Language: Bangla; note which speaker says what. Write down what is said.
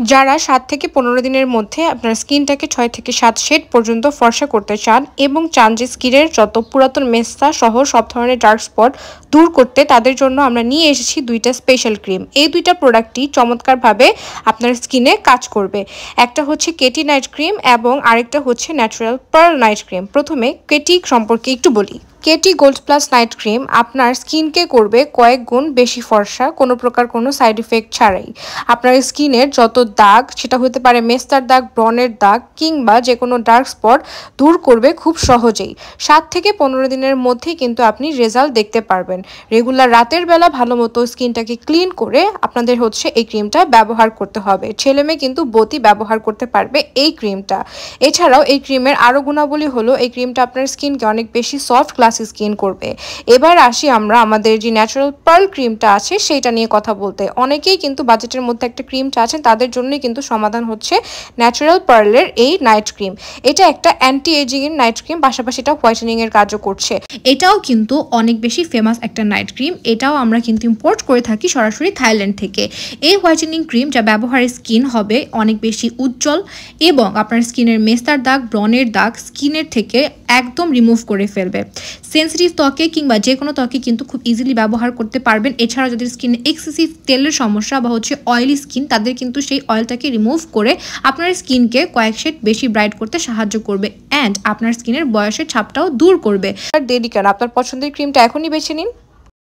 Speaker 1: যারা 7 থেকে 15 দিনের মধ্যে আপনার স্কিনটাকে 6 থেকে 7 শেড পর্যন্ত ফর্সা করতে চান এবং চান যে স্কিনের যত পুরাতন মেস্তা সহ সব ধরনের ডার্ক স্পট দূর করতে, তাদের জন্য আমরা নিয়ে এসেছি দুইটা স্পেশাল ক্রিম। এই দুইটা প্রোডাক্টই চমৎকারভাবে আপনার স্কিনে কাজ করবে। একটা হচ্ছে কেটি নাইট ক্রিম এবং আরেকটা হচ্ছে ন্যাচারাল পার্ল নাইট ক্রিম। প্রথমে কেটি সম্পর্কে একটু বলি। K T gold plus night cream আপনার স্কিনকে করবে কয়েক গুণ বেশি ফর্সা, কোনো প্রকার কোনো সাইড ইফেক্ট ছাড়াই। আপনার স্কিনের যত দাগ, সেটা হতে পারে মেস্তার দাগ, ব্রনের দাগ কিংবা যে কোনো ডার্ক স্পট দূর করবে খুব সহজেই। 7 থেকে 15 দিনের মধ্যেই কিন্তু আপনি রেজাল্ট দেখতে পারবেন। রেগুলার রাতের বেলা ভালো মতো স্কিনটাকে ক্লিন করে আপনাদের হচ্ছে এই ক্রিমটা ব্যবহার করতে হবে। ছেলে মেয়ে কিন্তু বোথই ব্যবহার করতে পারবে এই ক্রিমটা। এছাড়াও এই ক্রিমের আরও গুণাবলী হলো এই ক্রিমটা আপনার স্কিনকে অনেক বেশি সফট গ্লাসি স্কিন করবে। এবার আসি আমরা আমাদের যে ন্যাচারাল পার্ল ক্রিমটা আছে সেইটা নিয়ে কথা বলতে। অনেকেই কিন্তু বাজেটের মধ্যে একটা ক্রিম চাচ্ছেন, তাদের জন্যই কিন্তু সমাধান হচ্ছে ন্যাচারাল পার্লের এই নাইট ক্রিম। এটা একটা অ্যান্টি এজিং এর নাইট ক্রিম, পাশাপাশি এটা হোয়াইটেনিং এর কাজও করছে। এটাও কিন্তু অনেক বেশি ফেমাস একটা নাইট ক্রিম। এটাও আমরা কিন্তু ইম্পোর্ট করে থাকি সরাসরি থাইল্যান্ড থেকে। এই হোয়াইটেনিং ক্রিম যা ব্যবহারে স্কিন হবে অনেক বেশি উজ্জ্বল এবং আপনার স্কিনের মেস্তার দাগ, ব্রনের দাগ স্কিনের থেকে একদম রিমুভ করে ফেলবে। সেন্সিটিভ ত্বকে কিংবা যে কোনো ত্বকে কিন্তু খুব ইজিলি ব্যবহার করতে পারবেন। এছাড়াও যাদের স্কিনে এক্সেসিভ তেলের সমস্যা বা হচ্ছে অয়েলি স্কিন, তাদের কিন্তু সেই অয়েলটাকে রিমুভ করে আপনার স্কিনকে কয়েক শেড বেশি ব্রাইট করতে সাহায্য করবে অ্যান্ড আপনার স্কিনের বয়সের ছাপটাও দূর করবে। আর দেরি কেন, আপনার পছন্দের ক্রিমটা এখনই বেছে নিন।